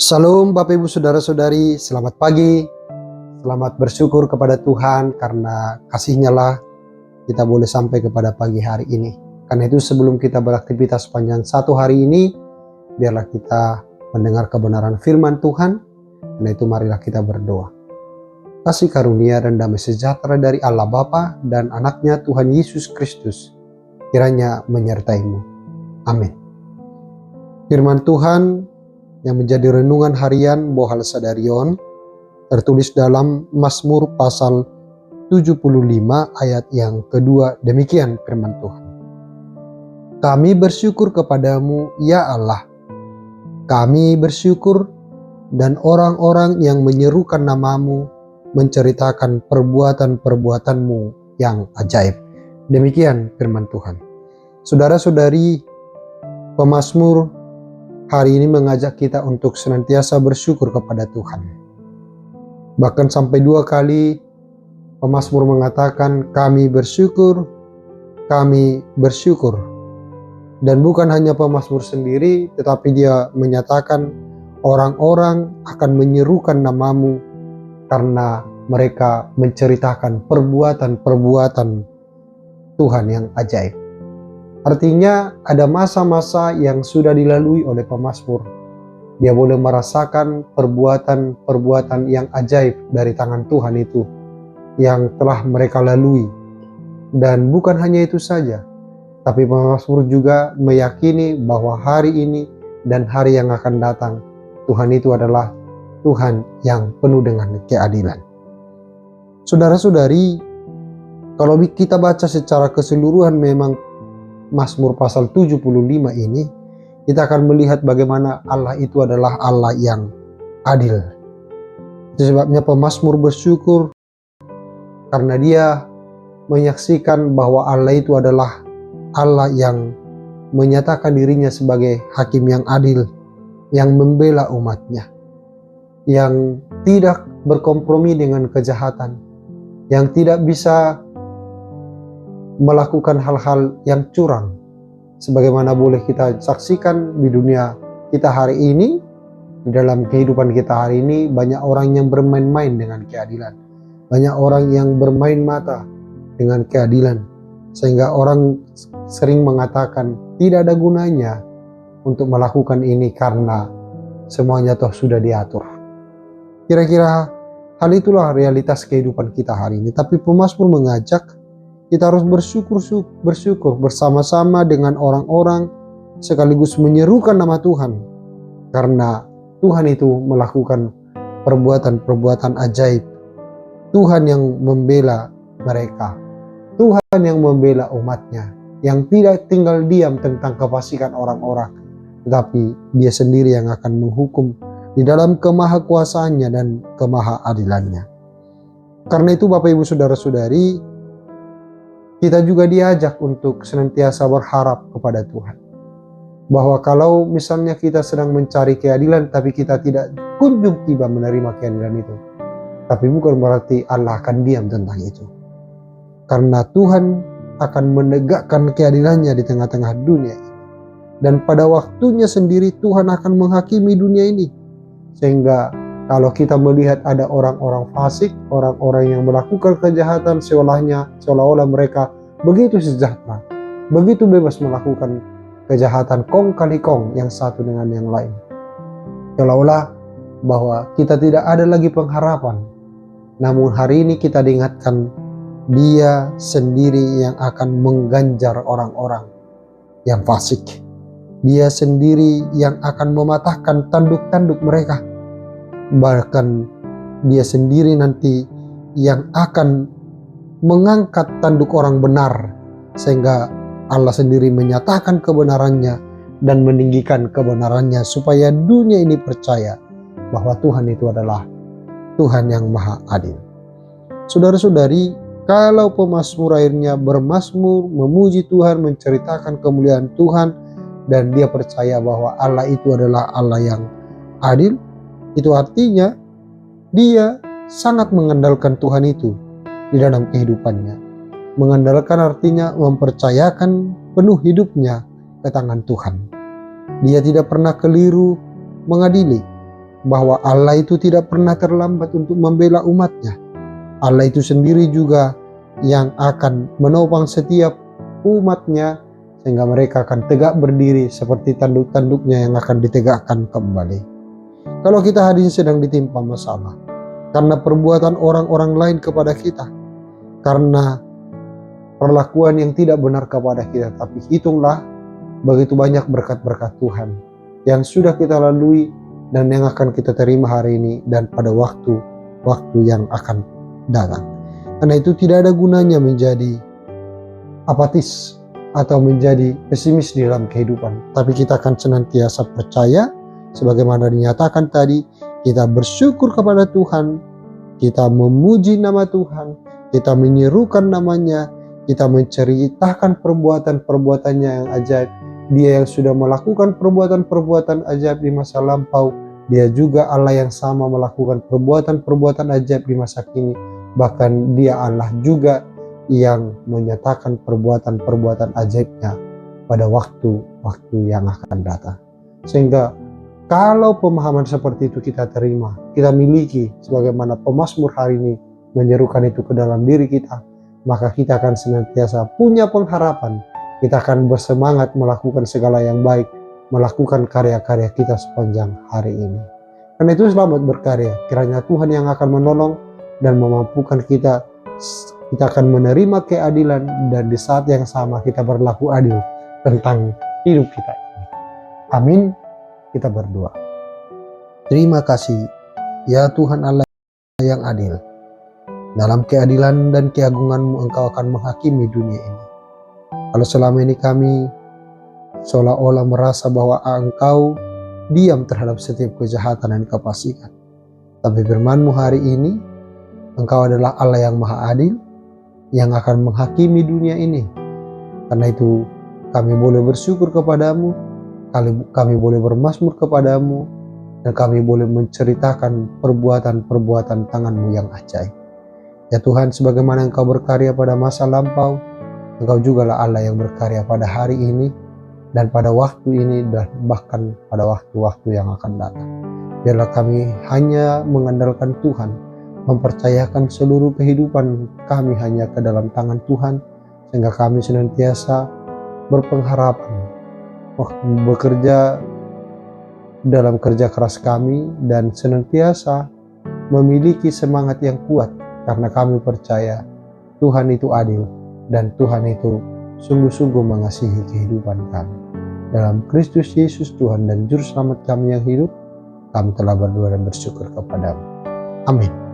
Salam Bapak Ibu Saudara-saudari, selamat pagi. Selamat bersyukur kepada Tuhan karena kasih-Nya lah kita boleh sampai kepada pagi hari ini. Karena itu sebelum kita beraktivitas sepanjang satu hari ini, biarlah kita mendengar kebenaran firman Tuhan. Karena itu marilah kita berdoa. Kasih karunia dan damai sejahtera dari Allah Bapa dan Anaknya Tuhan Yesus Kristus kiranya menyertaimu. Amin. Firman Tuhan yang menjadi renungan harian Bohal Sadarion tertulis dalam Mazmur pasal 75 ayat yang kedua. Demikian firman Tuhan. Kami bersyukur kepadamu ya Allah. Kami bersyukur dan orang-orang yang menyerukan namamu menceritakan perbuatan-perbuatanmu yang ajaib. Demikian firman Tuhan. Saudara-saudari, pemazmur hari ini mengajak kita untuk senantiasa bersyukur kepada Tuhan. Bahkan sampai 2 kali pemazmur mengatakan kami bersyukur, kami bersyukur. Dan bukan hanya pemazmur sendiri, tetapi dia menyatakan orang-orang akan menyerukan namamu karena mereka menceritakan perbuatan-perbuatan Tuhan yang ajaib. Artinya ada masa-masa yang sudah dilalui oleh pemazmur. Dia boleh merasakan perbuatan-perbuatan yang ajaib dari tangan Tuhan itu yang telah mereka lalui. Dan bukan hanya itu saja, tapi pemazmur juga meyakini bahwa hari ini dan hari yang akan datang, Tuhan itu adalah Tuhan yang penuh dengan keadilan. Saudara-saudari, kalau kita baca secara keseluruhan memang Mazmur pasal 75 ini, kita akan melihat bagaimana Allah itu adalah Allah yang adil. Itu sebabnya pemazmur bersyukur karena dia menyaksikan bahwa Allah itu adalah Allah yang menyatakan dirinya sebagai hakim yang adil, yang membela umatnya, yang tidak berkompromi dengan kejahatan, yang tidak bisa melakukan hal-hal yang curang sebagaimana boleh kita saksikan di dunia kita hari ini. Di dalam kehidupan kita hari ini banyak orang yang bermain-main dengan keadilan, banyak orang yang bermain mata dengan keadilan, sehingga orang sering mengatakan tidak ada gunanya untuk melakukan ini karena semuanya toh sudah diatur. Kira-kira hal itulah realitas kehidupan kita hari ini. Tapi pemazmur mengajak kita harus bersyukur bersama-sama dengan orang-orang sekaligus menyerukan nama Tuhan. Karena Tuhan itu melakukan perbuatan-perbuatan ajaib. Tuhan yang membela mereka. Tuhan yang membela umatnya. Yang tidak tinggal diam tentang kefasikan orang-orang. Tetapi dia sendiri yang akan menghukum di dalam kemahakuasaannya dan kemahaadilannya. Karena itu Bapak Ibu Saudara-saudari, kita juga diajak untuk senantiasa berharap kepada Tuhan. Bahwa kalau misalnya kita sedang mencari keadilan tapi kita tidak kunjung tiba menerima keadilan itu, tapi bukan berarti Allah akan diam tentang itu. Karena Tuhan akan menegakkan keadilannya di tengah-tengah dunia ini. Dan pada waktunya sendiri Tuhan akan menghakimi dunia ini. Sehingga kalau kita melihat ada orang-orang fasik, orang-orang yang melakukan kejahatan seolah-olah mereka begitu sejahtera, begitu bebas melakukan kejahatan kong kali kong yang satu dengan yang lain. Seolah-olah bahwa kita tidak ada lagi pengharapan. Namun hari ini kita diingatkan Dia sendiri yang akan mengganjar orang-orang yang fasik. Dia sendiri yang akan mematahkan tanduk-tanduk mereka. Bahkan dia sendiri nanti yang akan mengangkat tanduk orang benar, sehingga Allah sendiri menyatakan kebenarannya dan meninggikan kebenarannya supaya dunia ini percaya bahwa Tuhan itu adalah Tuhan yang maha adil. Saudara-saudari, kalau pemazmur akhirnya bermazmur memuji Tuhan, menceritakan kemuliaan Tuhan, dan dia percaya bahwa Allah itu adalah Allah yang adil, itu artinya dia sangat mengandalkan Tuhan itu di dalam kehidupannya. Mengandalkan artinya mempercayakan penuh hidupnya ke tangan Tuhan. Dia tidak pernah keliru mengadili. bahwa Allah itu tidak pernah terlambat untuk membela umatnya. Allah itu sendiri juga yang akan menopang setiap umatnya sehingga mereka akan tegak berdiri seperti tanduk-tanduknya yang akan ditegakkan kembali. Kalau kita hari ini sedang ditimpa masalah karena perbuatan orang-orang lain kepada kita, karena perlakuan yang tidak benar kepada kita, tapi hitunglah begitu banyak berkat-berkat Tuhan yang sudah kita lalui dan yang akan kita terima hari ini dan pada waktu yang akan datang. Karena itu tidak ada gunanya menjadi apatis atau menjadi pesimis di dalam kehidupan, tapi kita akan senantiasa percaya sebagaimana dinyatakan tadi, kita bersyukur kepada Tuhan, kita memuji nama Tuhan, kita menyerukan namanya, kita menceritakan perbuatan-perbuatannya yang ajaib. Dia yang sudah melakukan perbuatan-perbuatan ajaib di masa lampau, dia juga Allah yang sama melakukan perbuatan-perbuatan ajaib di masa kini. Bahkan dia Allah juga yang menyatakan perbuatan-perbuatan ajaibnya pada waktu-waktu yang akan datang. Sehingga kalau pemahaman seperti itu kita terima, kita miliki sebagaimana pemazmur hari ini menyerukan itu ke dalam diri kita, maka kita akan senantiasa punya pengharapan. Kita akan bersemangat melakukan segala yang baik, melakukan karya-karya kita sepanjang hari ini. Karena itu selamat berkarya. Kiranya Tuhan yang akan menolong dan memampukan kita. Kita akan menerima keadilan dan di saat yang sama kita berlaku adil tentang hidup kita ini. Amin. Kita berdoa. Terima kasih ya Tuhan Allah yang adil. Dalam keadilan dan keagungan-Mu Engkau akan menghakimi dunia ini. Kalau selama ini kami seolah-olah merasa bahwa Engkau diam terhadap setiap kejahatan yang Engkau pastikan, tapi firman-Mu hari ini, Engkau adalah Allah yang maha adil, yang akan menghakimi dunia ini. Karena itu kami boleh bersyukur kepadamu, kami boleh bermazmur kepadamu, dan kami boleh menceritakan perbuatan-perbuatan tangan-Mu yang ajaib. Ya Tuhan, sebagaimana Engkau berkarya pada masa lampau, Engkau jugalah Allah yang berkarya pada hari ini, dan pada waktu ini, dan bahkan pada waktu-waktu yang akan datang. Biarlah kami hanya mengandalkan Tuhan, mempercayakan seluruh kehidupan kami hanya ke dalam tangan Tuhan, sehingga kami senantiasa berpengharapan, bekerja dalam kerja keras kami, dan senantiasa memiliki semangat yang kuat, karena kami percaya Tuhan itu adil, dan Tuhan itu sungguh-sungguh mengasihi kehidupan kami. Dalam Kristus Yesus Tuhan dan Juru Selamat kami yang hidup, kami telah berdoa dan bersyukur kepadamu. Amin.